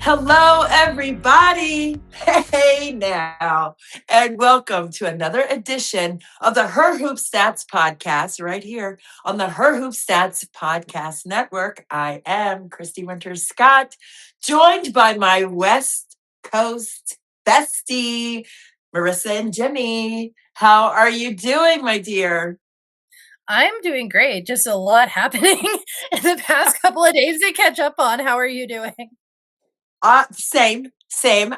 Hello, everybody. Hey now, and welcome to another edition of the Her Hoop Stats podcast right here on the Her Hoop Stats podcast network. I am Christy Winters Scott, joined by my West Coast bestie, Marisa and Ingemi. How are you doing, my dear? I'm doing great. Just a lot happening in the past couple of days to catch up on. How are you doing? Same.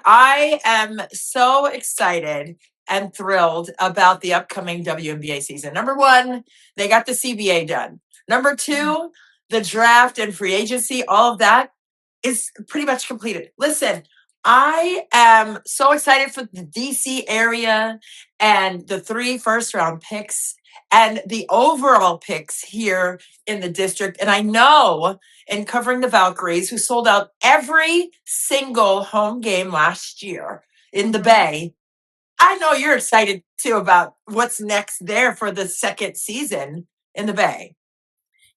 I am so excited and thrilled about the upcoming WNBA season. Number one, they got the CBA done. Number two, the draft and free agency, all of that is pretty much completed. Listen, I am so excited for the DC area and the 3 first-round picks and the overall picks here in the district. And I know in covering the Valkyries, who sold out every single home game last year in the Mhm. Bay, I know you're excited too about what's next there for the second season in the Bay.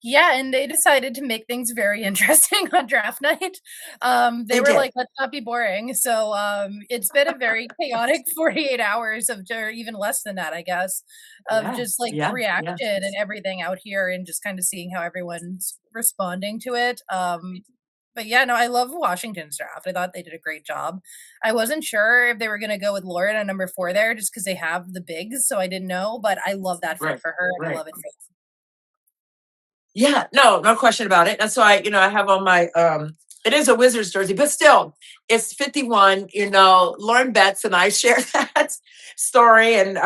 Yeah, and they decided to make things very interesting on draft night. They They were did. like, "Let's not be boring." So, it's been a very chaotic 48 hours or even less than that, I guess, of Yeah, just like yeah, reaction yeah. and everything out here, and just kind of seeing how everyone's responding to it. But yeah, no, I love Washington's draft. I thought they did a great job. I wasn't sure if they were going to go with Lauren at number 4 there, just because they have the bigs, so I didn't know. But I love that fit Right, for her, and I right. love it for. Yeah, no question about it. That's why, I have on my it is a Wizards jersey, but still, it's 51. Lauren Betts and I share that story, and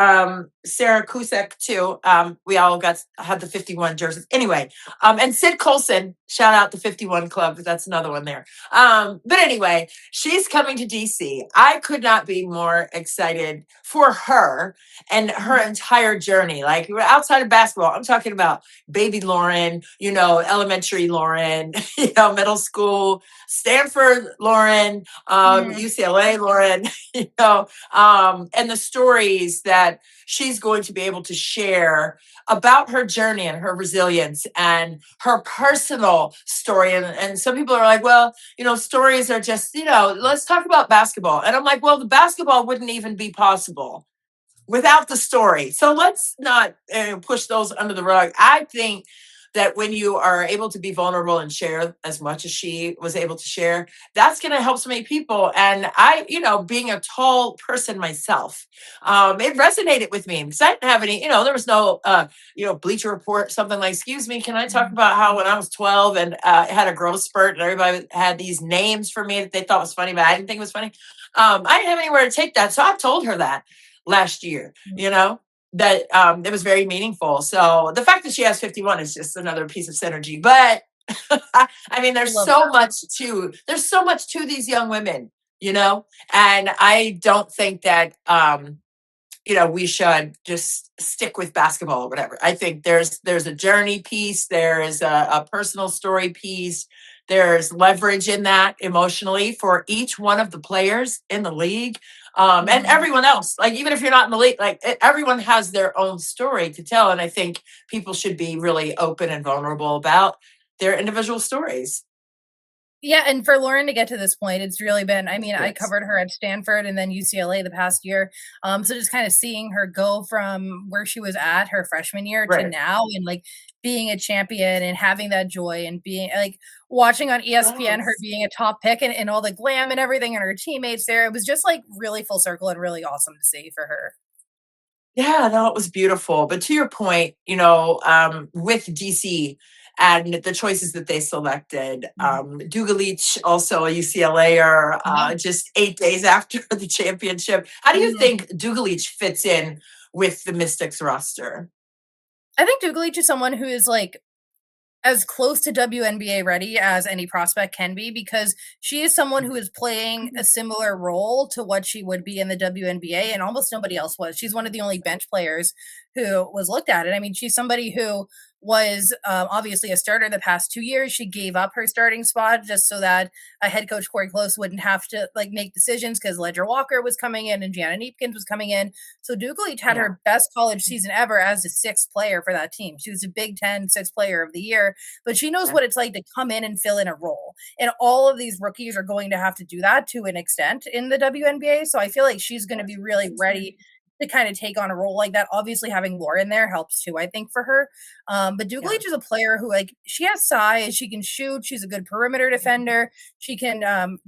Sarah Kusek too. We all had the 51 jerseys. Anyway, and Sid Colson, shout out the 51 Club, because that's another one there. But anyway, she's coming to DC. I could not be more excited for her and her entire journey. Like, outside of basketball, I'm talking about baby Lauren, elementary Lauren, middle school, Stanford Lauren, Mhm. UCLA Lauren, and the stories that she's going to be able to share about her journey and her resilience and her personal story. And some people are like, well, stories are just, let's talk about basketball. And I'm like, well, the basketball wouldn't even be possible without the story. So let's not push those under the rug. I think that when you are able to be vulnerable and share as much as she was able to share, that's going to help so many people. And I, being a tall person myself, it resonated with me because I didn't have any, there was no, Bleacher Report, something like, excuse me, can I talk Mhm. about how when I was 12 and had a growth spurt and everybody had these names for me that they thought was funny, but I didn't think it was funny. I didn't have anywhere to take that. So I told her that last year, that it was very meaningful. So the fact that she has 51 is just another piece of synergy. But I mean, I love that. there's so much to these young women, and I don't think that we should just stick with basketball or whatever. I think there's a journey piece, there is a personal story piece, there's leverage in that emotionally for each one of the players in the league, and Mhm. everyone else. Like, even if you're not in the league, like, everyone has their own story to tell, and I think people should be really open and vulnerable about their individual stories. Yeah, and for Lauren to get to this point, it's really been, I mean, I Yes. covered her at Stanford and then UCLA the past year. So just kind of seeing her go from where she was at her freshman year to Right. now, and like being a champion and having that joy and being like watching on ESPN her Yes. being a top pick, and all the glam and everything and her teammates there. It was just like really full circle and really awesome to see for her. Yeah, no, it was beautiful. But to your point, with DC and the choices that they selected, Mhm. Dugalich, also a UCLAer, Yeah. just 8 days after the championship. How do you Mhm. think Dugalich fits in with the Mystics roster? I think Dugalich is someone who is like as close to WNBA ready as any prospect can be, because she is someone who is playing a similar role to what she would be in the WNBA, and almost nobody else was. She's one of the only bench players who was looked at it. I mean, she's somebody who was obviously a starter the past 2 years. She gave up her starting spot just so that a head coach Corey Close wouldn't have to like make decisions because Ledger Walker was coming in and Gianna Neepkins was coming in. So Dukelich had Yeah. her best college season ever as the sixth player for that team. She was a Big Ten sixth player of the year, but she knows Yeah. what it's like to come in and fill in a role. And all of these rookies are going to have to do that to an extent in the WNBA. So I feel like she's going to be really ready to kind of take on a role like that. Obviously, having Lauren there helps too, I think, for her. But Yeah. Dukelich is a player who, like, she has size. She can shoot. She's a good perimeter defender. She can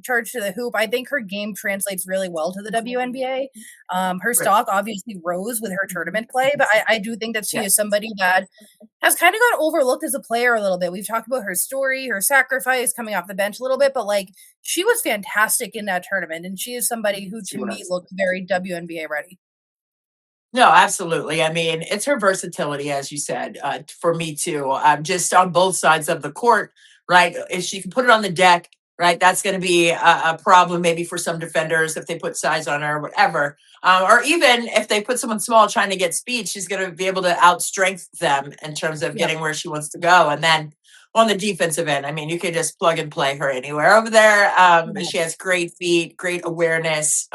charge to the hoop. I think her game translates really well to the WNBA. Her Right. stock obviously rose with her tournament play, but I do think that she is Yes. somebody that has kind of got overlooked as a player a little bit. We've talked about her story, her sacrifice, coming off the bench a little bit, but like she was fantastic in that tournament, and she is somebody who, She to me, was. looked very WNBA ready. No, absolutely. I mean, it's her versatility, as you said, for me too. Just on both sides of the court, right? If she can put it on the deck, right, that's going to be a problem maybe for some defenders if they put size on her or whatever. Or even if they put someone small trying to get speed, she's going to be able to outstrength them in terms of Yep. getting where she wants to go. And then on the defensive end, I mean, you could just plug and play her anywhere over there. She has great feet, great awareness.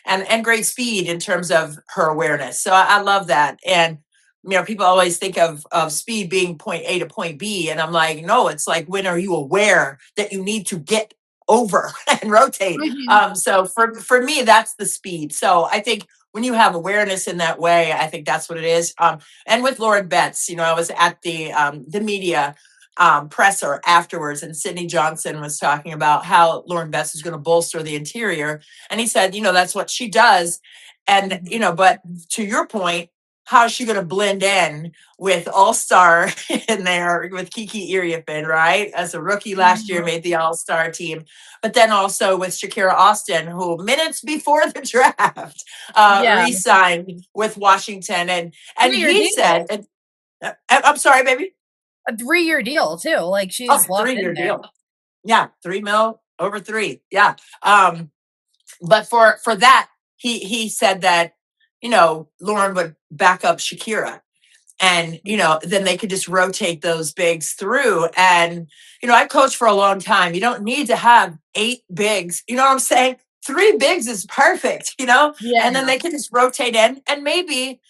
And great speed in terms of her awareness. So I love that. And people always think of speed being point A to point B, and I'm like, no, it's like when are you aware that you need to get over and rotate? Mhm. So for me, that's the speed. So I think when you have awareness in that way, I think that's what it is. And with Lauren Betts, I was at the media presser afterwards, and Sydney Johnson was talking about how Lauren Betts is going to bolster the interior, and he said, that's what she does. And, Mhm. but to your point, how is she going to blend in with All Star in there with Kiki Iriafen, right? As a rookie last year, Mhm. made the All Star team, but then also with Shakira Austin, who minutes before the draft Yeah, re-signed with Washington, and 3-year he deal. said, I'm sorry, baby. A 3-year deal too. Like Oh, she's locked in 3 year there. deal. Yeah, 3 mil over three. Yeah. But for that, he said that, Lauren would back up Shakira, and then they could just rotate those bigs through. And I coached for a long time. You don't need to have 8 bigs, you know what I'm saying? 3 bigs is perfect, Yeah. and then they can just rotate in, and maybe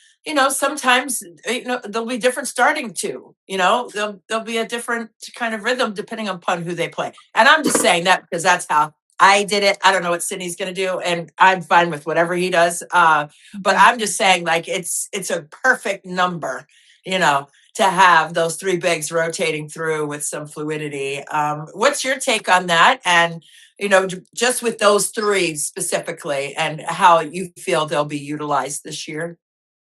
sometimes there'll be different starting too. There'll be a different kind of rhythm depending upon who they play. And I'm just saying that because that's how I did it. I don't know what Sydney's going to do, and I'm fine with whatever he does. But Mhm. I'm just saying, like, it's a perfect number, you know, to have those 3 bigs rotating through with some fluidity. What's your take on that? And, just with those 3 specifically, and how you feel they'll be utilized this year?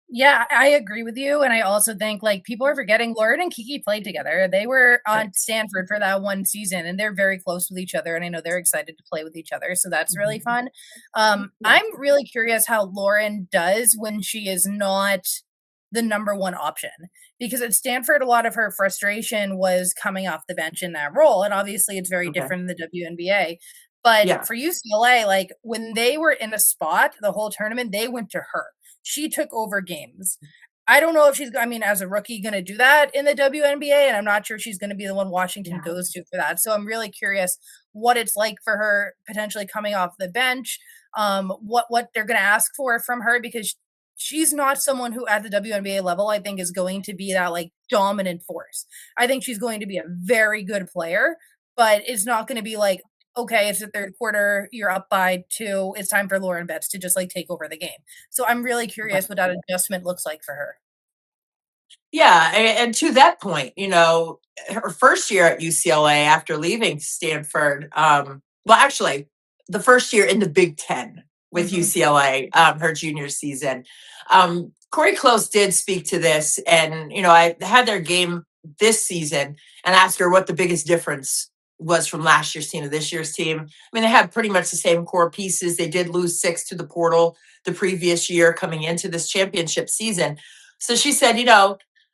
Yeah, I agree with you, and I also think, like, people are forgetting Lauren and Kiki played together. They were Right. on Stanford for that one season, and they're very close with each other, and I know they're excited to play with each other, so that's really Mhm. fun. Yeah. I'm really curious how Lauren does when she is not the number 1 option, because at Stanford, a lot of her frustration was coming off the bench in that role, and obviously it's very Okay. different in the WNBA. But Yeah. for UCLA, like, when they were in a spot the whole tournament, they went to her. She took over games. I don't know if she's, I mean, as a rookie, going to do that in the WNBA, and I'm not sure she's going to be the one Washington Yeah. goes to for that. So I'm really curious what it's like for her potentially coming off the bench, what they're going to ask for from her, because she's not someone who at the WNBA level I think is going to be that like dominant force. I think she's going to be a very good player, but it's not going to be like, okay, it's the third quarter, you're up by 2, it's time for Lauren Betts to just like take over the game. So I'm really Okay. curious what that adjustment looks like for her. Yeah, and to that point, her first year at UCLA after leaving Stanford, well, actually, the first year in the Big Ten with Mhm. UCLA, her junior season, Corey Close did speak to this, and I had their game this season and asked her what the biggest difference was from last year's team to this year's team. I mean, they had pretty much the same core pieces. They did lose 6 to the portal the previous year coming into this championship season. So she said,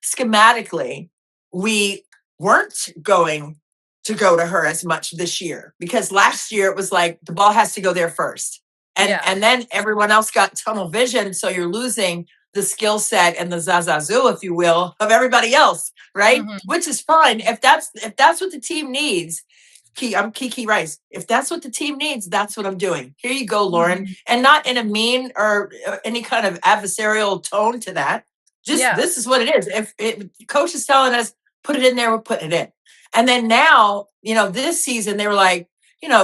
schematically, we weren't going to go to her as much this year, because last year it was like the ball has to go there first. And Yeah. and then everyone else got tunnel vision, so you're losing the skill set and the zazazoo, if you will, of everybody else, right? Mhm. Which is fine if that's what the team needs. I'm Kiki Rice. If that's what the team needs, that's what I'm doing. Here you go, Lauren. Mhm. And not in a mean or any kind of adversarial tone to that. Just Yeah. this is what it is. If coach is telling us, put it in there, we're putting it in. And then now, this season, they were like,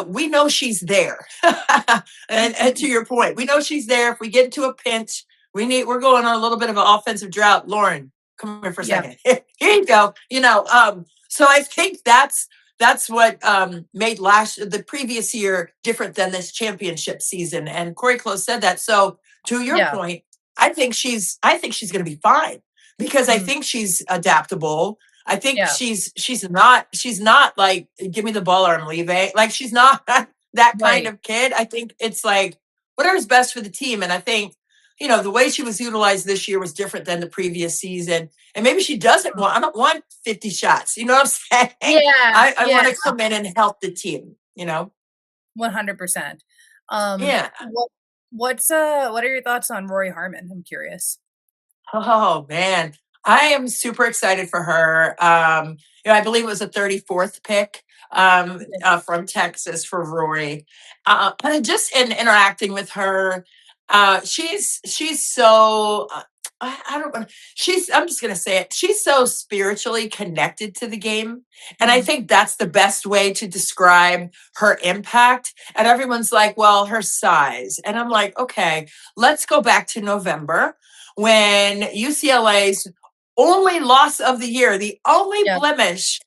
we know she's there. and to your point, we know she's there. If we get into a pinch, we're going on a little bit of an offensive drought. Lauren, come here for a Yeah. second. Here you go. So I think that's what made the previous year different than this championship season. And Corey Close said that. So to your Yeah. point, I think she's going to be fine because I Mhm. think she's adaptable. I think Yeah. she's not like give me the ball or I'm leaving. Like she's not that kind Right. of kid. I think it's like whatever's best for the team. And I think the way she was utilized this year was different than the previous season. And maybe she doesn't Mhm. want. I don't want 50 shots. You know what I'm saying? Yeah. I Yeah. want to come in and help the team. 100%. Yeah. What are your thoughts on Rory Harmon? I'm curious. Oh man, I am super excited for her. I believe it was a 34th pick Okay. from Texas for Rory. And just in interacting with her, she's so I don't want she's I'm just gonna say it. She's so spiritually connected to the game. And I Mhm. think that's the best way to describe her impact. And everyone's like, well, her size. And I'm like, okay, let's go back to November when UCLA's only loss of the year, the only Yeah. blemish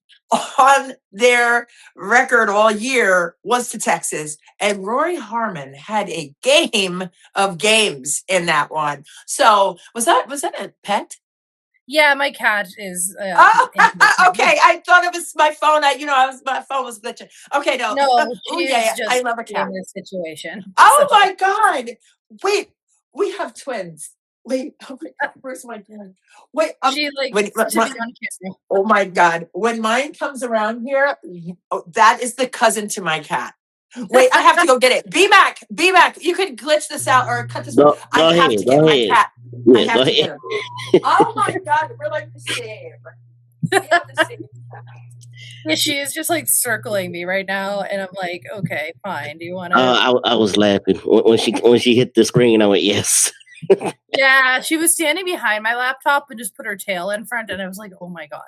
on their record all year was to Texas. And Rory Harmon had a game of games in that one. So was that a pet? Yeah, my cat is, Oh, into it too. okay. I thought it was my phone. My phone was glitching. Okay, no. No, Oh she's yeah, I just love a cat. seeing the situation. So Oh my God. Wait, we have twins. Wait, oh my God, where's my dad? Wait, she wait, likes to be on camera. oh my God. When mine comes around here, that is the cousin to my cat. Wait, I have to go get it. B Mac, you could glitch this out or cut this. I Go have ahead. to get Go my ahead. cat. I Yeah, go have to ahead. get her. Oh my God, we're like the same. We have the same cat. Yeah, she is just like circling me right now, and I'm like, okay, fine. Do you want to? I was laughing when she hit the screen. I went yes. Yeah, she was standing behind my laptop and just put her tail in front, and I was like, oh my God.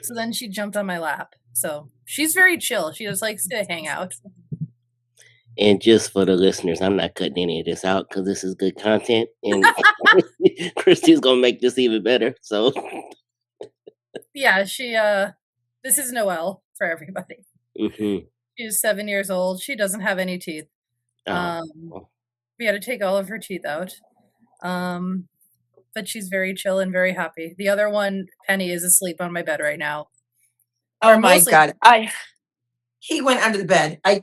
So then she jumped on my lap. So she's very chill. She just likes to hang out. And just for the listeners, I'm not cutting any of this out because this is good content, and Christy's gonna make this even better. So Yeah, this is Noelle for everybody. hmm She's 7 years old. She doesn't have any teeth. oh, We had to take all of her teeth out. But she's very chill and very happy. The other one, Penny, is asleep on my bed right now. Or Oh my mostly. God. He went under the bed. I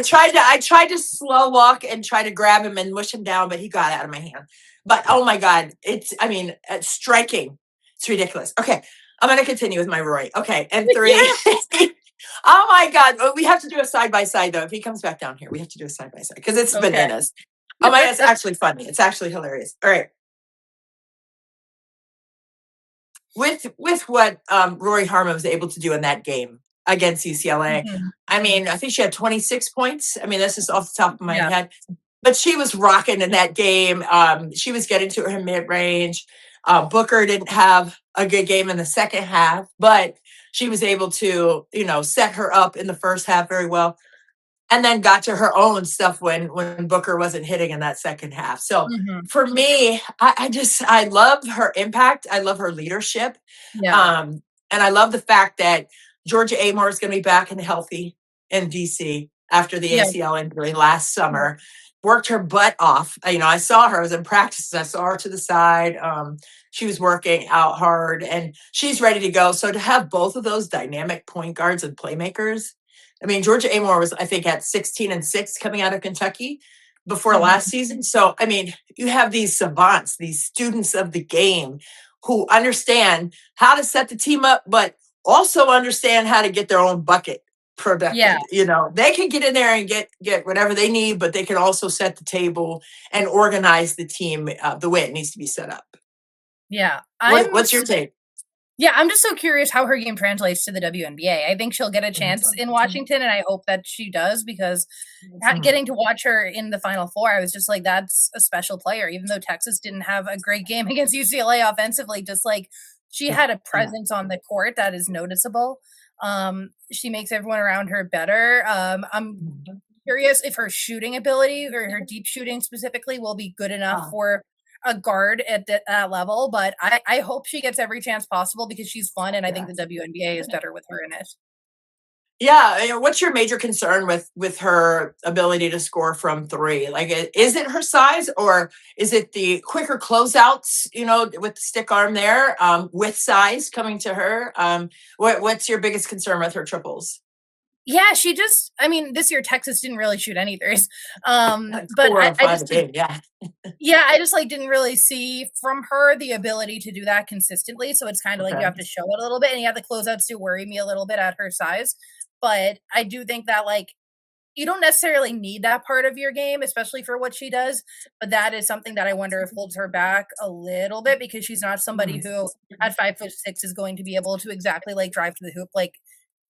tried to slow walk and try to grab him and mush him down, but he got out of my hand. But oh my God, it's striking. It's ridiculous. Okay, I'm gonna continue with my Roy. Okay, and three. Yeah. Oh my God, we have to do a side by side though. If he comes back down here, we have to do a side by side because it's Okay. bananas. Oh my, it's actually funny. It's actually hilarious. All right. With what Rory Harmon was able to do in that game against UCLA. Mhm. I mean, I think she had 26 points. I mean, this is off the top of my Yeah. head, but she was rocking in that game. She was getting to her mid range. Booker didn't have a good game in the second half, but she was able to, set her up in the first half very well and then got to her own stuff when Booker wasn't hitting in that second half. So Mhm. for me, I love her impact. I love her leadership. Yeah. And I love the fact that Georgia Amore is going to be back and healthy in DC after the Yeah. ACL injury last summer. Worked her butt off. I saw her. I was in practice. I saw her to the side. She was working out hard and she's ready to go. So to have both of those dynamic point guards and playmakers, I mean, Georgia Amore was, I think, at 16-6 coming out of Kentucky before last Mhm. season. So, I mean, you have these savants, these students of the game who understand how to set the team up, but also understand how to get their own bucket. Yeah. productive. They can get in there and get whatever they need, but they can also set the table and organize the team the way it needs to be set up. Yeah. What's your take? Yeah, I'm just so curious how her game translates to the WNBA. I think she'll get a chance in Washington, and I hope that she does because getting to watch her in the Final Four, I was just like, that's a special player. Even though Texas didn't have a great game against UCLA offensively, just like she had a presence on the court that is noticeable. She makes everyone around her better. I'm curious if her shooting ability or her deep shooting specifically will be good enough for a guard at that level, but I hope she gets every chance possible because she's fun, and I think the WNBA is better with her in it. Yeah, what's your major concern with her ability to score from three? Like, is it her size, or is it the quicker closeouts? With the stick arm there, with size coming to her. What's your biggest concern with her triples? Yeah, this year Texas didn't really shoot any threes. But 4 or I 5 just a game, yeah. yeah, I just didn't really see from her the ability to do that consistently. So it's kind of like you Okay. have to show it a little bit, and yeah, the closeouts do worry me a little bit at her size. But I do think that you don't necessarily need that part of your game, especially for what she does. But that is something that I wonder if holds her back a little bit because she's not somebody who at 5'6" is going to be able to exactly drive to the hoop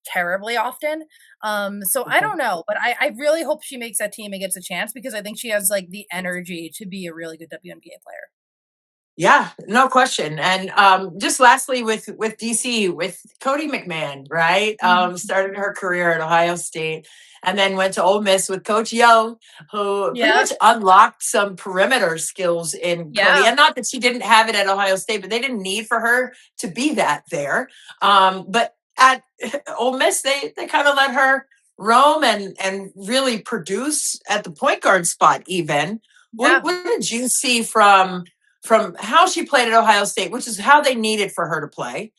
terribly often. So I don't know, but I really hope she makes that team and gets a chance because I think she has the energy to be a really good WNBA player. Yeah, no question. And just lastly, with DC, with Cody McMahon, right? Started her career at Ohio State, and then went to Ole Miss with Coach Yo, who pretty Yeah, much unlocked some perimeter skills in Cody. yeah, And not that she didn't have it at Ohio State, but they didn't need for her to be that there. But at Ole Miss, they kind of let her roam and really produce at the point guard spot. Even yeah. what did you see from how she played at Ohio State, which is how they needed for her to play,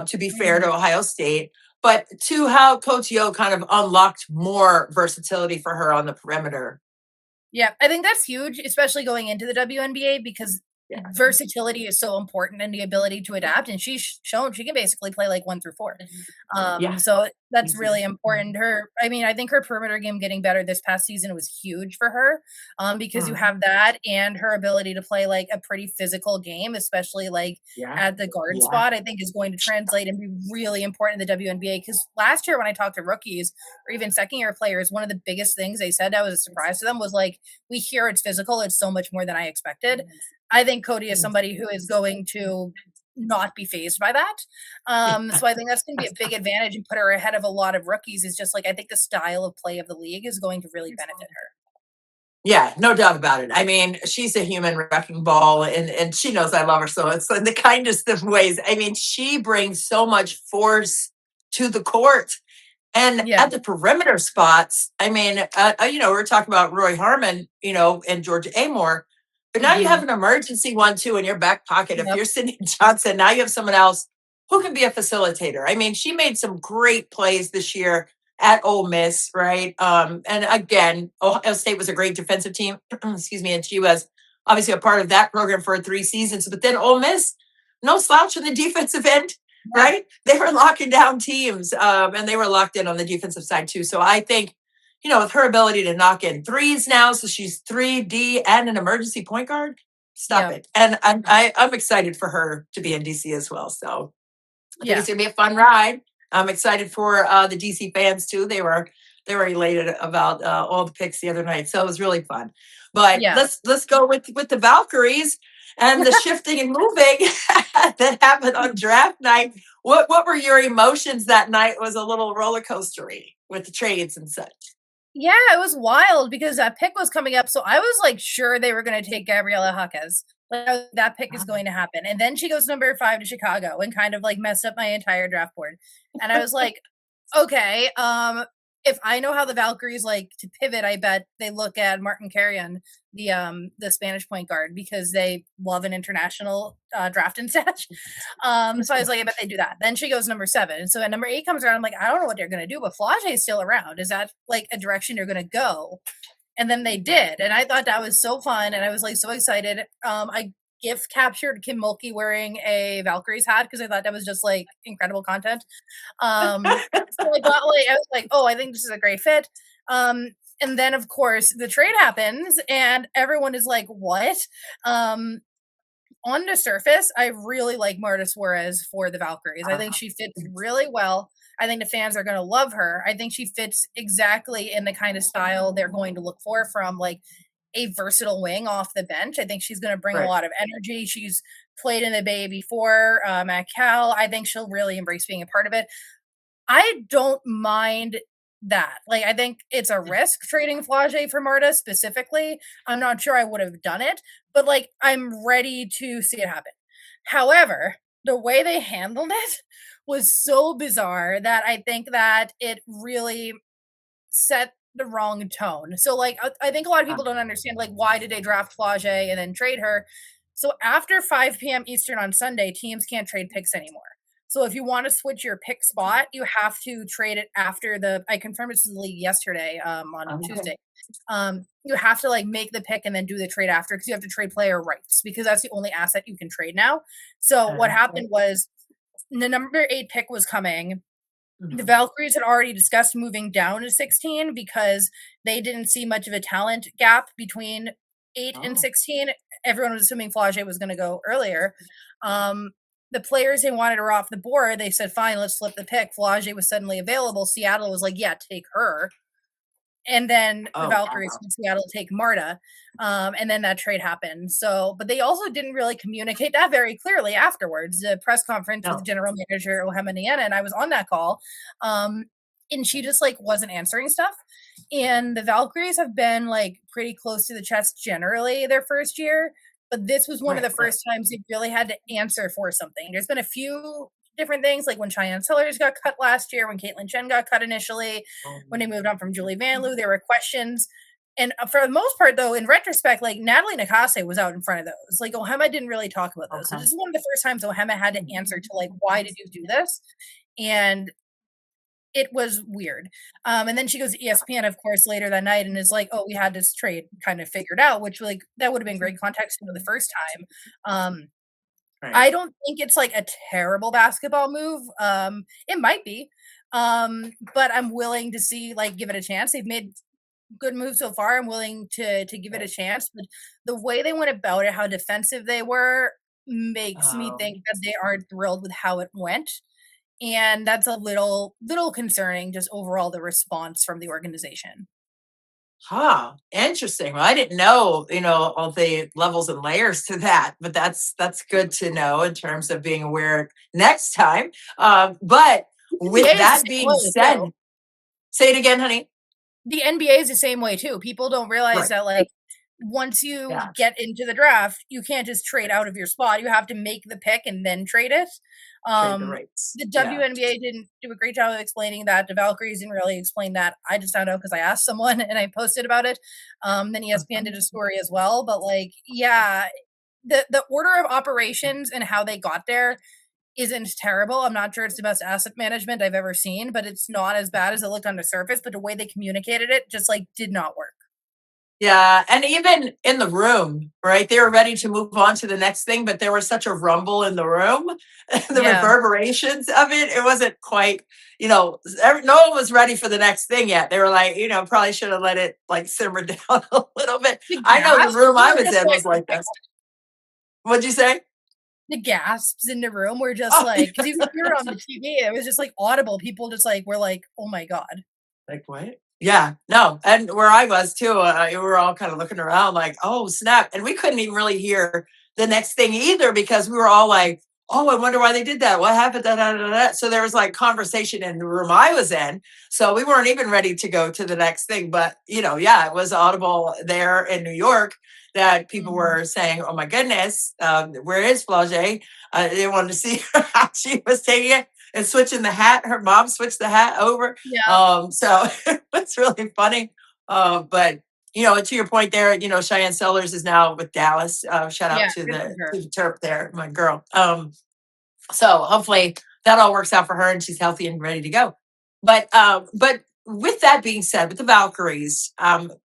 to be fair to Ohio State, but to how Coach Yo kind of unlocked more versatility for her on the perimeter. Yeah, I think that's huge, especially going into the WNBA because Yeah. versatility is so important and the ability to adapt. And she's shown she can basically play 1 through 4. Yeah. So that's really important. I think her perimeter game getting better this past season was huge for her. Because you have that and her ability to play a pretty physical game, especially Yeah. at the guard Yeah. spot, I think is going to translate and be really important in the WNBA. Because last year when I talked to rookies or even second year players, one of the biggest things they said that was a surprise to them was we hear it's physical, it's so much more than I expected. I think Cody is somebody who is going to not be phased by that. So I think that's going to be a big advantage and put her ahead of a lot of rookies. Is just I think the style of play of the league is going to really benefit her. Yeah, no doubt about it. I mean, she's a human wrecking ball, and she knows I love her. So it's in the kindest of ways. I mean, she brings so much force to the court. And Yeah, at the perimeter spots, I mean, we're talking about Roy Harmon, and George Amore, but now you have an emergency one too in your back pocket. If yep, you're Sydney Johnson, now you have someone else who can be a facilitator. I mean, she made some great plays this year at Ole Miss, right? And again, Ohio State was a great defensive team, excuse me, and she was obviously a part of that program for 3 seasons. But then Ole Miss, no slouch on the defensive end, right? They were locking down teams, and they were locked in on the defensive side too. So I think, with her ability to knock in threes now, so she's 3D and an emergency point guard. Stop yeah, it. And I'm excited for her to be in DC as well. So I think yeah, it's gonna be a fun ride. I'm excited for the DC fans too. They were elated about all the picks the other night, so it was really fun. But yeah. let's go with the Valkyries and the shifting and moving that happened on draft night. What were your emotions that night? Was a little roller coastery with the trades and such. Yeah, it was wild because that pick was coming up, so I was sure they were going to take Gabriela Jaquez. That pick is going to happen, and then she goes number 5 to Chicago and kind of messed up my entire draft board. And I was like, okay, if I know how the Valkyries like to pivot, I bet they look at Martin Carrion, the Spanish point guard, because they love an international draft and such. So I was like, I bet they do that. Then she goes number 7. And so at number 8 comes around, I'm like, I don't know what they're gonna do, but Flau'jae is still around. Is that a direction you're gonna go? And then they did. And I thought that was so fun. And I was so excited. I GIF captured Kim Mulkey wearing a Valkyries hat because I thought that was just like incredible content. So I thought I was like, oh, I think this is a great fit. And then of course the trade happens and everyone is like, what? On the surface, I really like Marta Suarez for the Valkyries. I think she fits really well. I think the fans are going to love her. I think she fits exactly in the kind of style they're going to look for from like a versatile wing off the bench. I think she's going to bring a lot of energy. She's played in the Bay before at Cal. I think she'll really embrace being a part of it. I don't mind that. Like, I think it's a risk trading Flau'jae for Marta specifically. I'm not sure I would have done it, but like, I'm ready to see it happen. However, the way they handled it was so bizarre that I think that it really set the wrong tone. So, like, I think a lot of people don't understand, like, why did they draft Flau'jae and then trade her? So, after 5 p.m. Eastern on Sunday, teams can't trade picks anymore. So if you want to switch your pick spot, you have to trade it after I confirmed it to the league yesterday on Tuesday. You have to like make the pick and then do the trade after because you have to trade player rights because that's the only asset you can trade now. So what happened was the number 8 pick was coming. The Valkyries had already discussed moving down to 16 because they didn't see much of a talent gap between 8 and 16. Everyone was assuming Flau'jae was going to go earlier. The players they wanted her off the board, they said, fine, let's flip the pick. Flau'jae was suddenly available. Seattle was like, yeah, take her. And then the Valkyries from Seattle take Marta. And then that trade happened. So, but they also didn't really communicate that very clearly afterwards. The press conference with general manager Ohemaniana, and I was on that call. And she just like wasn't answering stuff. And the Valkyries have been like pretty close to the chest generally their first year. But this was one of the first times they really had to answer for something. There's been a few different things, like when Cheyenne Sellers got cut last year, when Caitlin Chen got cut initially, when they moved on from Julie Vanloo, there were questions. And for the most part, though, in retrospect, like Natalie Nakase was out in front of those. Like Ohema didn't really talk about those. So this is one of the first times Ohema had to answer to like, why did you do this? And it was weird. And then she goes to ESPN, of course, later that night and is like, oh, we had this trade kind of figured out, which like that would have been great context for the first time. I don't think it's like a terrible basketball move. It might be. But I'm willing to see, like, give it a chance. They've made good moves so far. I'm willing to give it a chance. But the way they went about it, how defensive they were, makes me think that they aren't thrilled with how it went. And that's a little concerning, just overall the response from the organization. Interesting. Well, I didn't know, all the levels and layers to that, but that's good to know in terms of being aware next time. But with that being said, say it again, honey. The NBA is the same way too. People don't realize that like once you get into the draft, you can't just trade out of your spot. You have to make the pick and then trade it. The WNBA didn't do a great job of explaining that. The Valkyries didn't really explain that. I just found out because I asked someone and I posted about it. Then ESPN did a story as well. But like, yeah, the order of operations and how they got there isn't terrible. I'm not sure it's the best asset management I've ever seen, but it's not as bad as it looked on the surface. But the way they communicated it just like did not work. Yeah, and even in the room, right? They were ready to move on to the next thing, but there was such a rumble in the room, the reverberations of it. It wasn't quite, no one was ready for the next thing yet. They were like, probably should have let it like simmer down a little bit. I know the room I was in was like this. What'd you say? The gasps in the room were just like, because you could hear it on the TV. It was just like audible. People just like were like, oh my God. Like what? Yeah, no. And where I was too, we were all kind of looking around like, oh, snap. And we couldn't even really hear the next thing either because we were all like, oh, I wonder why they did that. What happened? Da, da, da, da. So there was like conversation in the room I was in. So we weren't even ready to go to the next thing. But, it was audible there in New York that people were saying, oh, my goodness, where is Flau'jae? They wanted to see how she was taking it. And switching the hat, her mom switched the hat over. Yeah. So it's really funny. But to your point there, Cheyenne Sellers is now with Dallas. Shout out to the Terp there, my girl. So hopefully that all works out for her and she's healthy and ready to go. But with that being said, with the Valkyries,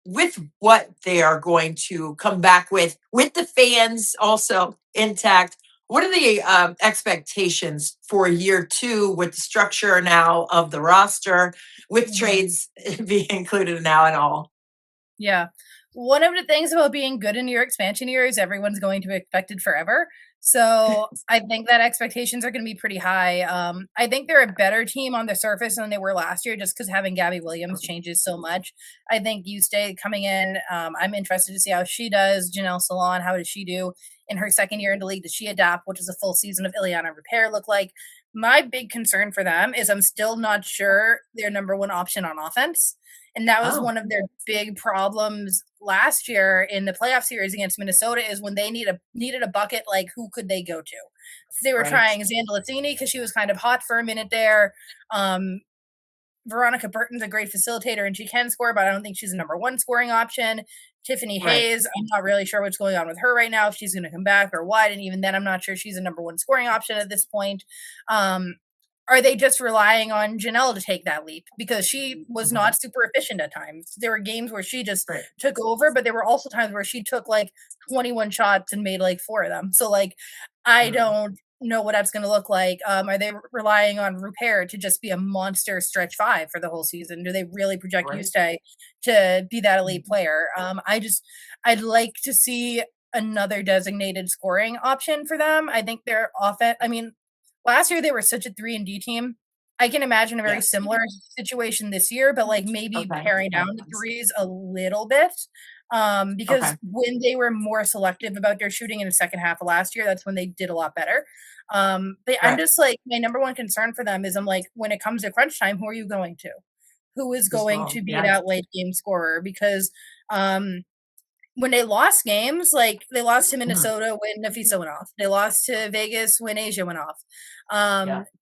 with what they are going to come back with the fans also intact, what are the expectations for year two with the structure now of the roster, with trades being included now and all? Yeah. One of the things about being good in your expansion year is everyone's going to expect it forever. So I think that expectations are going to be pretty high. I think they're a better team on the surface than they were last year, just because having Gabby Williams changes so much. I think Stay coming in. I'm interested to see how she does. Janelle Salon, how does she do in her second year in the league? Does she adapt? What does a full season of Ileana Repair look like? My big concern for them is I'm still not sure their number one option on offense. And that was one of their big problems last year in the playoff series against Minnesota, is when they needed a bucket, like who could they go to? So they were trying Zandalazzini because she was kind of hot for a minute there. Veronica Burton's a great facilitator and she can score, but I don't think she's a number one scoring option. Tiffany Hayes, I'm not really sure what's going on with her right now, if she's going to come back or what. And even then, I'm not sure she's a number one scoring option at this point. Are they just relying on Janelle to take that leap? Because she was not super efficient at times. There were games where she just took over, but there were also times where she took like 21 shots and made like 4 of them. So like, I don't know what that's going to look like. Are they relying on Repair to just be a monster stretch 5 for the whole season? Do they really project Yuste to be that elite player? I'd like to see another designated scoring option for them. I think their offense, last year they were such a 3-and-D team. I can imagine a very similar situation this year, but like maybe paring down the threes a little bit. Because when they were more selective about their shooting in the second half of last year, that's when they did a lot better. I'm just like, my number one concern for them is I'm like, when it comes to crunch time, who are you going to? Who is going to be that late game scorer? Because when they lost games, like they lost to Minnesota when Nafisa went off. They lost to Vegas when Asia went off.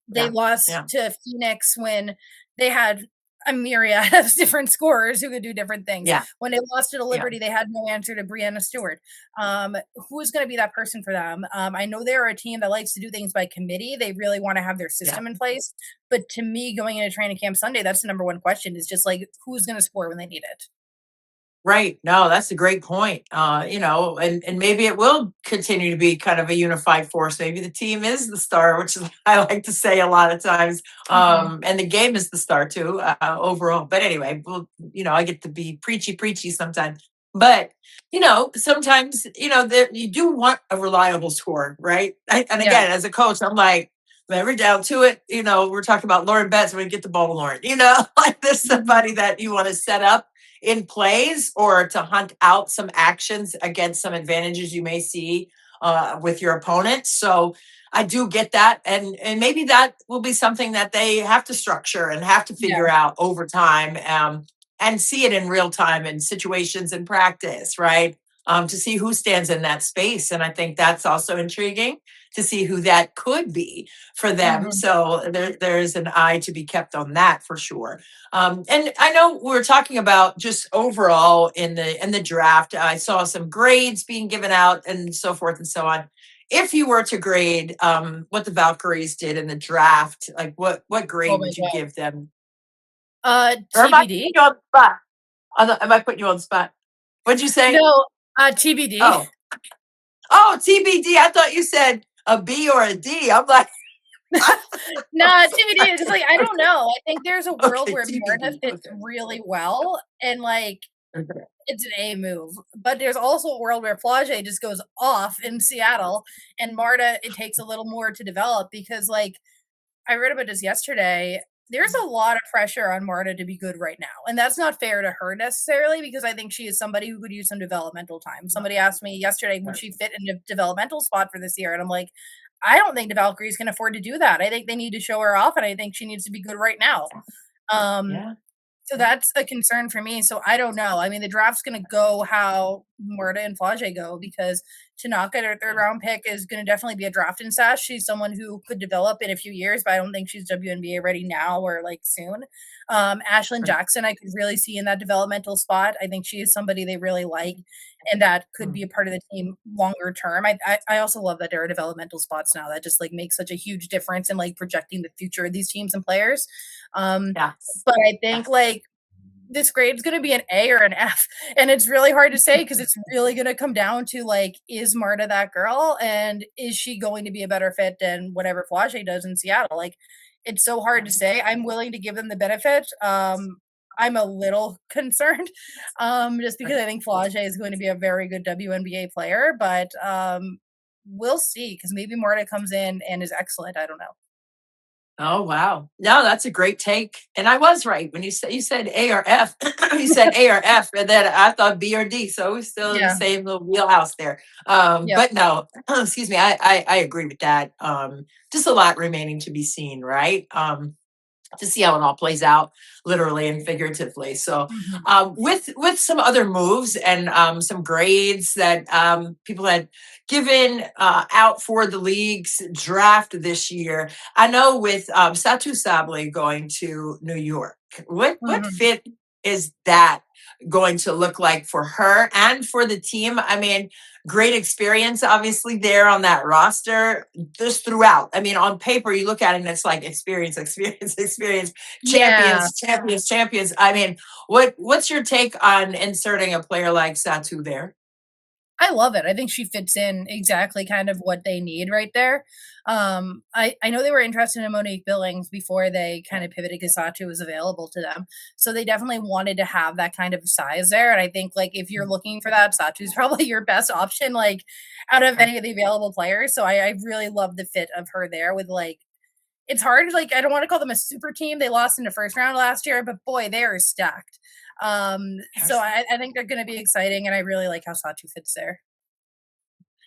They lost to Phoenix when they had a myriad of different scorers who could do different things. When they lost to the Liberty, they had no answer to Brianna Stewart. Who is going to be that person for them? I know they're a team that likes to do things by committee. They really want to have their system in place. But to me, going into training camp Sunday, that's the number one question, is just like, who's going to score when they need it? Right. No, that's a great point. And maybe it will continue to be kind of a unified force. Maybe the team is the star, which is I like to say a lot of times. And the game is the star too, overall. But anyway, I get to be preachy sometimes. But sometimes you do want a reliable score, right? Again, as a coach, I'm like, whenever down to it, we're talking about Lauren Betts when we get the ball to Lauren. Like there's somebody that you want to set up in plays or to hunt out some actions against some advantages you may see with your opponent. So I do get that. And maybe that will be something that they have to structure and have to figure out over time and see it in real time in situations in practice, right? To see who stands in that space. And I think that's also intriguing to see who that could be for them. So there's an eye to be kept on that for sure. And I know we're talking about just overall in the draft. I saw some grades being given out and so forth and so on. If you were to grade what the Valkyries did in the draft, like what grade would you give them? TBD. Am I putting you on the spot? What'd you say? No, TBD. Oh, TBD. I thought you said a B or a D. I'm like, no, TBD is just like, I don't know. I think there's a world where Marta fits really well, and like it's an A move. But there's also a world where Flau'jae just goes off in Seattle, and Marta, it takes a little more to develop, because like I read about this yesterday. There's a lot of pressure on Marta to be good right now. And that's not fair to her necessarily, because I think she is somebody who could use some developmental time. Somebody asked me yesterday, would she fit in a developmental spot for this year? And I'm like, I don't think the Valkyries can afford to do that. I think they need to show her off, and I think she needs to be good right now. So that's a concern for me. So I don't know. I mean, the draft's going to go how Marta and Flau'jae go, because Tanaka, their third round pick, is going to definitely be a draft in stash. She's someone who could develop in a few years, but I don't think she's WNBA ready now or like soon. Ashlyn Jackson, I could really see in that developmental spot. I think she is somebody they really like, and that could be a part of the team longer term. I also love that there are developmental spots now. That just like makes such a huge difference in like projecting the future of these teams and players. But I think like this grade's gonna be an A or an F, and it's really hard to say because it's really gonna come down to, like, is Marta that girl, and is she going to be a better fit than whatever Flau'jae does in Seattle? Like, it's so hard to say. I'm willing to give them the benefit. I'm a little concerned, just because I think Flau'jae is going to be a very good WNBA player, but, we'll see because maybe Marta comes in and is excellent. I don't know. Oh wow. No, that's a great take. And I was right when you said A or F. You said A or F, and then I thought B or D. So we're still in the Yeah. same little wheelhouse there. Yep. But no, excuse me, I agree with that. Just a lot remaining to be seen, right? To see how it all plays out, literally and figuratively. So, Mhm. with some other moves and some grades that people had given out for the league's draft this year, I know with Satu Sabli going to New York, what Mhm. fit is that going to look like for her and for the team? I mean, great experience, obviously, there on that roster, just throughout. I mean, on paper, you look at it and it's like experience, experience, experience, Yeah. champions, champions, champions. I mean, what's your take on inserting a player like Satu there? I love it. I think she fits in exactly kind of what they need right there. I know they were interested in Monique Billings before they kind of pivoted because Sato was available to them. So they definitely wanted to have that kind of size there. And I think like if you're looking for that, Satu's probably your best option, like out of any of the available players. So I really love the fit of her there with like it's hard, like, I don't wanna call them a super team, they lost in the first round last year, but boy, they are stacked. So I think they're gonna be exciting, and I really like how Satu fits there.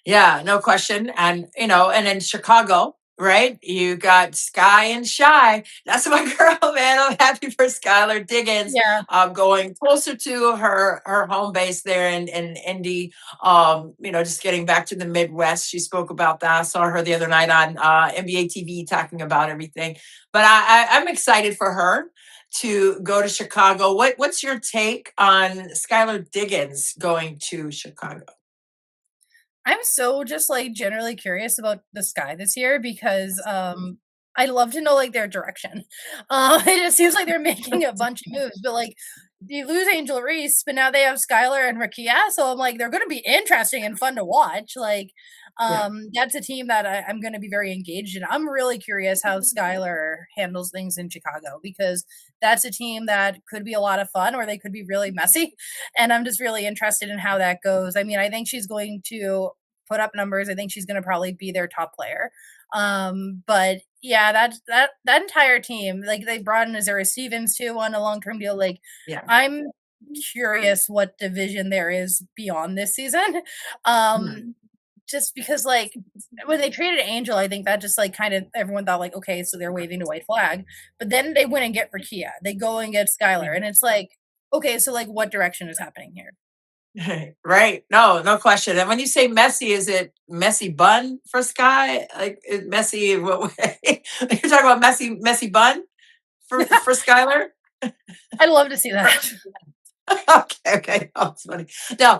Yeah, no question. And and in Chicago, right? You got Sky and Shy. That's my girl, man. I'm happy for Skylar Diggins Yeah, going closer to her home base there in Indy. Just getting back to the Midwest. She spoke about that. I saw her the other night on NBA TV talking about everything. But I'm excited for her to go to Chicago. What's your take on Skylar Diggins going to Chicago? I'm so just, like, generally curious about the Sky this year because, I'd love to know, like, their direction. It just seems like they're making a bunch of moves, but, like, you lose Angel Reese, but now they have Skylar and Rakia, so I'm like, they're gonna be interesting and fun to watch, like, Yeah. that's a team that I'm gonna be very engaged in. I'm really curious how Skylar handles things in Chicago because that's a team that could be a lot of fun or they could be really messy, and I'm just really interested in how that goes. I mean, I think she's going to put up numbers. I think she's gonna probably be their top player. But yeah, that entire team, like they brought in Azura Stevens too on a long-term deal. Like Yeah. I'm curious what division there is beyond this season. Mhm. Um, just because like when they traded Angel, I think that just like kind of everyone thought like, okay, so they're waving the white flag. But then they went and get Rakia. They go and get Skylar. And it's like, okay, so like what direction is happening here? Right. No, no question. And when you say messy, is it messy bun for Sky? Like messy in what way? You're talking about messy bun for Skylar? I'd love to see that. Okay, okay. Oh, it's funny. No,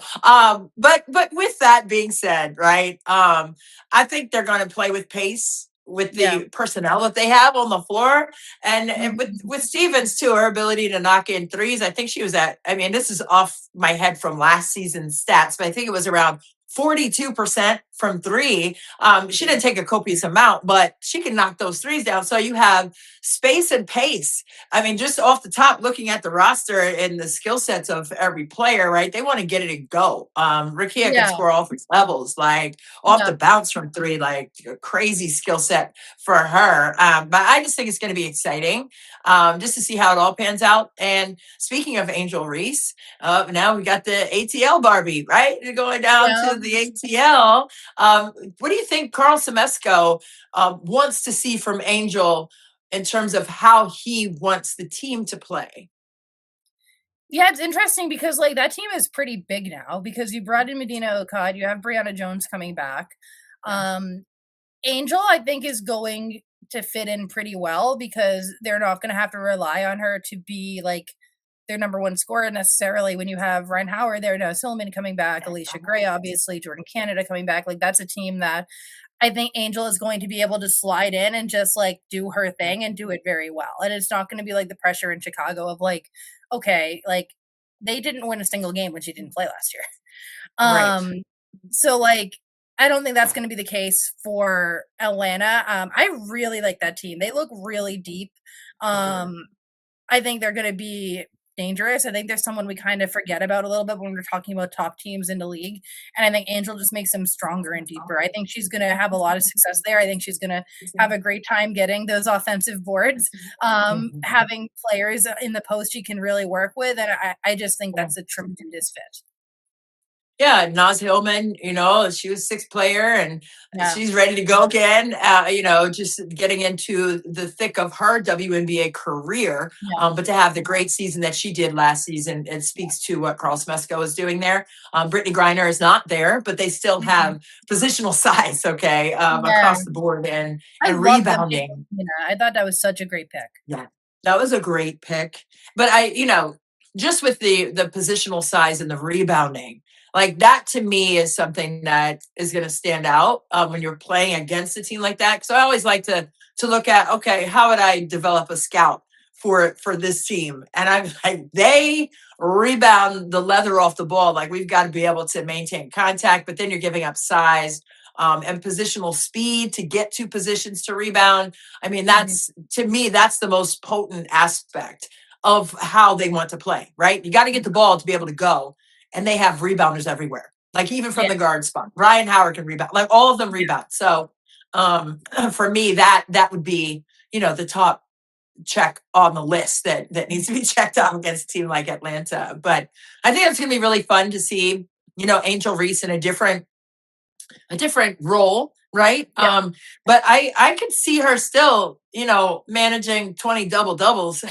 but with that being said, right? I think they're gonna play with pace with Yeah. the personnel that they have on the floor. And Mhm. with Stevens too, her ability to knock in threes. I think she was at, I mean, this is off my head from last season's stats, but I think it was around 42% from three. She didn't take a copious amount, but she can knock those threes down. So you have space and pace. I mean, just off the top, looking at the roster and the skill sets of every player, right? They want to get it and go. Rikia can Yeah. score all three levels, like off the Yep. bounce from three, like a crazy skill set for her. But I just think it's going to be exciting just to see how it all pans out. And speaking of Angel Reese, now we got the ATL Barbie, right? Going down Yeah. to the ATL. What do you think Carl Semesco wants to see from Angel in terms of how he wants the team to play? Yeah, it's interesting because, like, that team is pretty big now because you brought in Medina Okad, you have Brianna Jones coming back. Yeah. Um, Angel, I think, is going to fit in pretty well because they're not gonna have to rely on her to be, like, their number 1 scorer necessarily when you have Ryan Howard there, Noah Silliman coming back, Alicia Gray, obviously, Jordan Canada coming back, like, that's a team that I think Angel is going to be able to slide in and just like do her thing and do it very well. And it's not going to be like the pressure in Chicago of like, okay, like they didn't win a single game when she didn't play last year. Right. So like I don't think that's going to be the case for Atlanta. I really like that team. They look really deep. I think they're going to be dangerous. I think there's someone we kind of forget about a little bit when we're talking about top teams in the league. And I think Angel just makes them stronger and deeper. I think she's going to have a lot of success there. I think she's going to have a great time getting those offensive boards, having players in the post she can really work with. And I just think that's a tremendous fit. Yeah, Naz Hillman, she was sixth player and Yeah. she's ready to go again. Just getting into the thick of her WNBA career. Yeah. But to have the great season that she did last season, it speaks to what Carl Smesko is doing there. Brittany Griner is not there, but they still have positional size, okay, across the board and rebounding. I thought that was such a great pick. Yeah, that was a great pick. But just with the positional size and the rebounding, like that to me is something that is going to stand out when you're playing against a team like that. Because I always like to look at, okay, how would I develop a scout for this team? And I'm like, they rebound the leather off the ball. Like we've got to be able to maintain contact, but then you're giving up size and positional speed to get to positions to rebound. I mean, to me, that's the most potent aspect of how they want to play, right? You got to get the ball to be able to go. And they have rebounders everywhere, like even from the guard spot. Ryan Howard can rebound, like all of them rebound. So for me, that would be, the top check on the list that needs to be checked off against a team like Atlanta. But I think it's going to be really fun to see, Angel Reese in a different role, right? Yeah. But I could see her still, managing 20 doubles,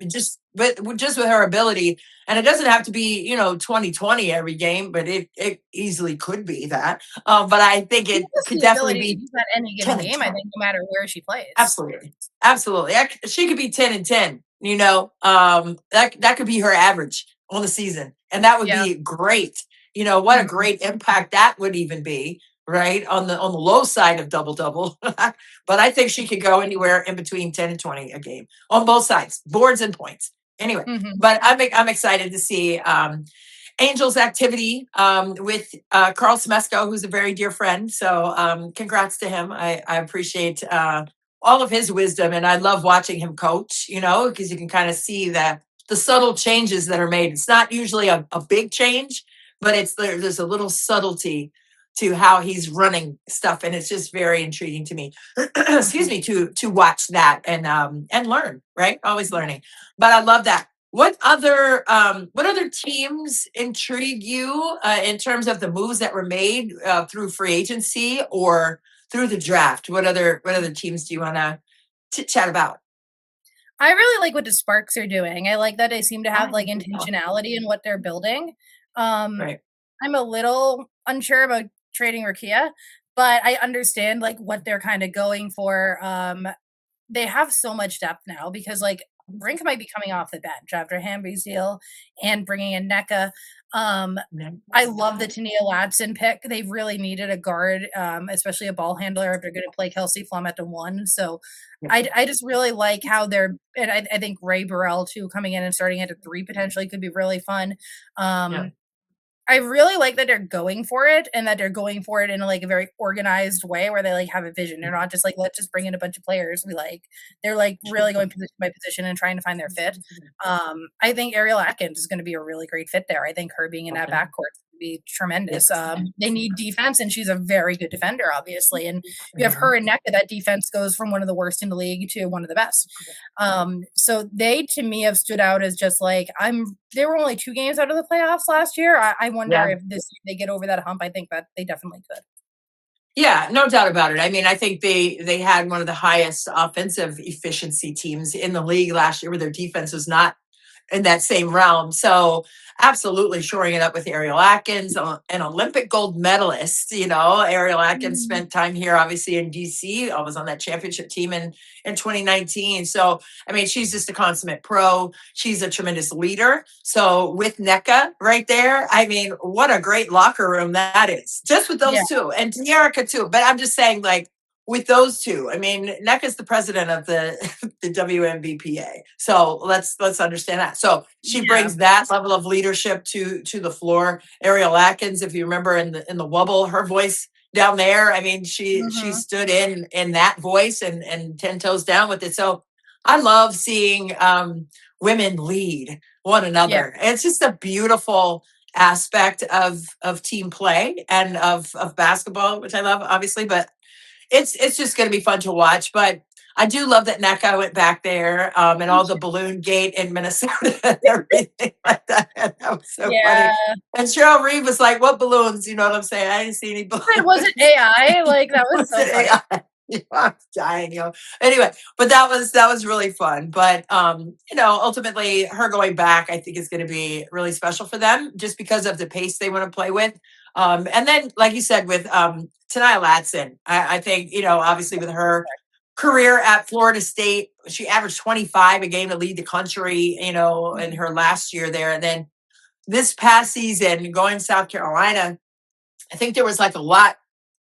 just with her ability. And it doesn't have to be, 2020 every game, but it easily could be that. But I think it could definitely be at any given game. I think no matter where she plays. Absolutely. She could be 10-10, that could be her average on the season. And that would be great. What a great impact that would even be, right? On the low side of double. But I think she could go anywhere in between 10 and 20 a game on both sides, boards and points. Anyway, but I'm excited to see Angel's activity with Carl Smesko, who's a very dear friend. So congrats to him. I appreciate all of his wisdom, and I love watching him coach, because you can kind of see the subtle changes that are made. It's not usually a big change, but there's a little subtlety to how he's running stuff, and it's just very intriguing to me. Excuse me, to watch that and learn, right? Always learning. But I love that. What other teams intrigue you in terms of the moves that were made through free agency or through the draft? What other teams do you want to chat about? I really like what the Sparks are doing. I like that they seem to have like intentionality in what they're building. Right. I'm a little unsure about trading Rakia, but I understand like what they're kind of going for. They have so much depth now because like Brink might be coming off the bench after Hamby's deal and bringing in NECA. I love the Tania Latson pick. They really needed a guard, especially a ball handler if they're going to play Kelsey Flum at the 1. So I just really like how they're, and I think Ray Burrell too coming in and starting at a 3 potentially could be really fun. I really like that they're going for it and that they're going for it in like a very organized way where they like have a vision. They're not just like, let's just bring in a bunch of players. They're like really going position by position and trying to find their fit. I think Ariel Atkins is going to be a really great fit there. I think her being in that backcourt would be tremendous. They need defense and she's a very good defender, obviously. And you have her and NECA, that defense goes from one of the worst in the league to one of the best. So they, to me, have stood out as just like, they were only 2 games out of the playoffs last year. I wonder if this they get over that hump. I think that they definitely could. Yeah, no doubt about it. I mean, I think they had one of the highest offensive efficiency teams in the league last year, where their defense was not in that same realm. So absolutely shoring it up with Ariel Atkins, an Olympic gold medalist. Ariel Atkins Mhm. spent time here, obviously in DC. I was on that championship team in 2019. So, I mean, she's just a consummate pro. She's a tremendous leader. So, with NECA right there, I mean, what a great locker room that is, just with Yeah. those two, and Dearica too. But I'm just saying, like, with those two, I mean, NECA's the president of the the WMBPA. So let's understand that. So she Yeah. brings that level of leadership to the floor. Ariel Atkins, if you remember in the wubble, her voice down there. I mean, she Mhm. stood in that voice and 10 toes down with it. So I love seeing women lead one Yeah. another. It's just a beautiful aspect of team play and of basketball, which I love, obviously, but it's just going to be fun to watch. But I do love that NECA went back there, and all the balloon gate in Minnesota and everything like that. And that was so Yeah. funny. And Cheryl Reeve was like, "What balloons?" You know what I'm saying? I didn't see any balloons. Was it AI? Like, that was Was so it funny. AI? I was dying. Anyway, but that was really fun. But ultimately, her going back, I think, is going to be really special for them, just because of the pace they want to play with. And then, like you said, with Tanaya Latson, I think, obviously with her career at Florida State, she averaged 25 a game to lead the country, in her last year there. And then this past season, going to South Carolina, I think there was like a lot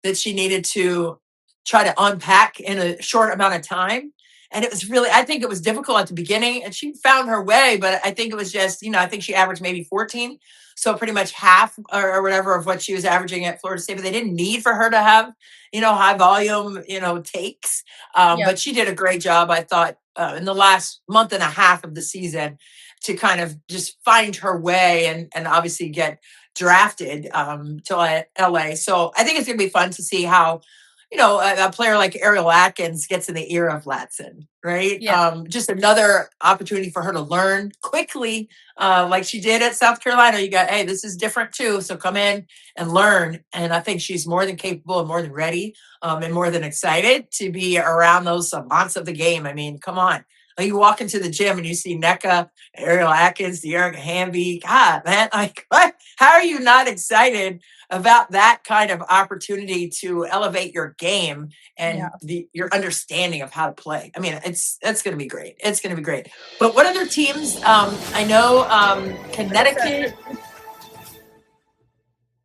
that she needed to try to unpack in a short amount of time. And it was really, I think it was difficult at the beginning, and she found her way, but I think it was just, I think she averaged maybe 14. So pretty much half or whatever of what she was averaging at Florida State, but they didn't need for her to have, high volume, takes. Yep. But she did a great job, I thought, in the last month and a half of the season to kind of just find her way and obviously get drafted to LA. So I think it's going to be fun to see how, a player like Ariel Atkins gets in the ear of Latson, right? Yeah. Just another opportunity for her to learn quickly, like she did at South Carolina. You got, hey, this is different too. So come in and learn. And I think she's more than capable and more than ready, and more than excited to be around those savants of the game. I mean, come on. Like, you walk into the gym and you see NECA, Ariel Atkins, Dearica Hamby. God, man, like, what? How are you not excited about that kind of opportunity to elevate your game and your understanding of how to play? I mean, it's going to be great. It's going to be great. But what other teams? I know Connecticut.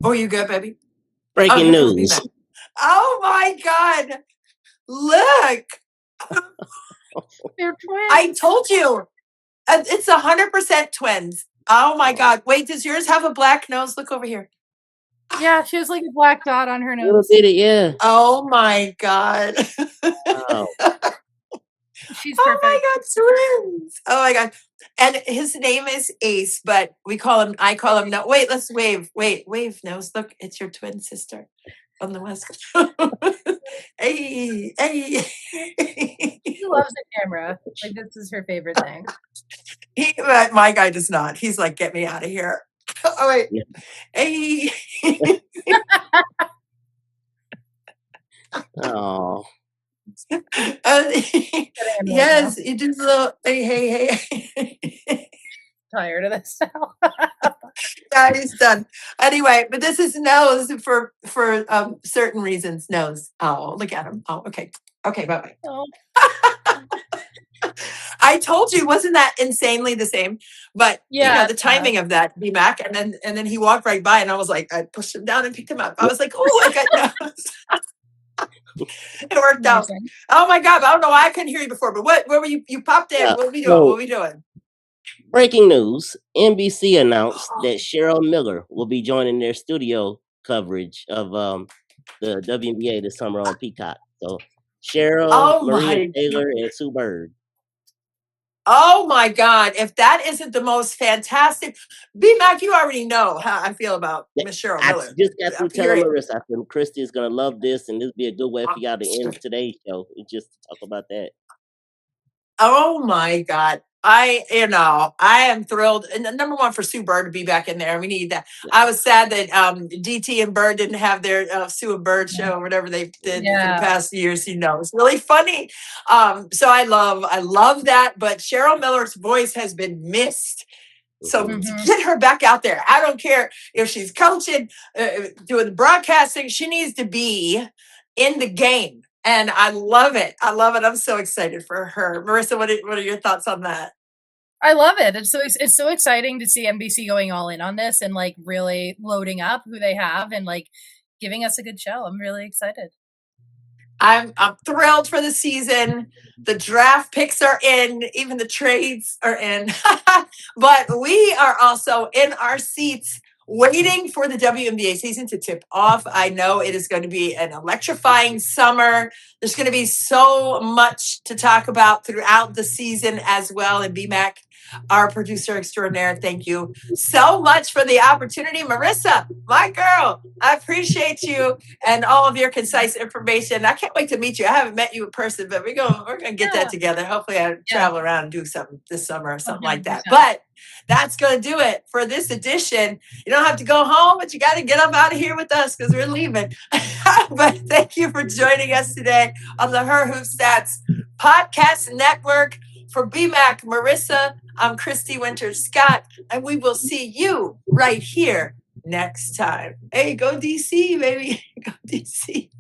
Oh, you good, baby? Breaking Here comes news. B-Mac. Oh my God! Look, They're twins. I told you, it's 100% twins. Oh my God! Wait, does yours have a black nose? Look over here. Yeah, she has like a black dot on her Little nose. bitty, yeah. Oh my God. Wow. She's Oh my perfect. God, twins. Oh my God. And his name is Ace, but I call him, no, wait, let's wave. Wave, nose. Look, it's your twin sister on the West Coast. Hey, hey. She loves the camera. Like, this is her favorite thing. My guy does not. He's like, get me out of here. Oh, wait. Yeah. Hey. Oh. Yes, it is a hey. Tired of this now. Yeah, he's done. Anyway, but this is nose for certain reasons. Nose. Oh, look at him. Oh, okay. Okay, bye-bye. Oh. I told you, wasn't that insanely the same? But Yeah. the timing of that, B-Mac, and then he walked right by, and I was like, I pushed him down and picked him up. I was like, oh, I got nose. It worked out. Amazing. Oh my God! I don't know why I couldn't hear you before, but what were you? You popped in. Yeah. What are we doing? So, What are we doing? breaking news: NBC announced that Cheryl Miller will be joining their studio coverage of the WNBA this summer on Peacock. So Cheryl, Oh Maria my Taylor, and Sue Bird. Oh my God. If that isn't the most fantastic, B Mac, you already know how I feel about Yeah, Miss Cheryl I Miller. just got through telling Period. Marissa, I said Christy is gonna love this, and this be a good way for y'all to end today's show. Just to talk about that. Oh my God. I am thrilled. And number one, for Sue Bird to be back in there. We need that. Yeah. I was sad that DT and Bird didn't have their Sue and Bird show, whatever they did for the past years. It's really funny. So I love that. But Cheryl Miller's voice has been missed So Mhm. get her back out there. I don't care if she's coaching, doing the broadcasting. She needs to be in the game. And I love it. I love it. I'm so excited for her. Marisa, what are your thoughts on that? I love it. It's so exciting to see NBC going all in on this and like really loading up who they have and like giving us a good show. I'm really excited. I'm thrilled for the season. The draft picks are in, even the trades are in. But we are also in our seats waiting for the WNBA season to tip off. I know it is going to be an electrifying summer. There's going to be so much to talk about throughout the season as well. And BMAC, our producer extraordinaire, thank you so much for the opportunity. Marisa, my girl, I appreciate you and all of your concise information. I can't wait to meet you. I haven't met you in person, but we're gonna get that Yeah. together. Hopefully, I Yeah. travel around and do something this summer or something like that. 100%. But that's gonna do it for this edition. You don't have to go home, but you got to get up out of here with us because we're leaving. But thank you for joining us today on the Her Hoop Stats Podcast Network. For BMAC, Marisa, I'm Christy Winters Scott, and we will see you right here next time. Hey, go DC, baby. Go DC.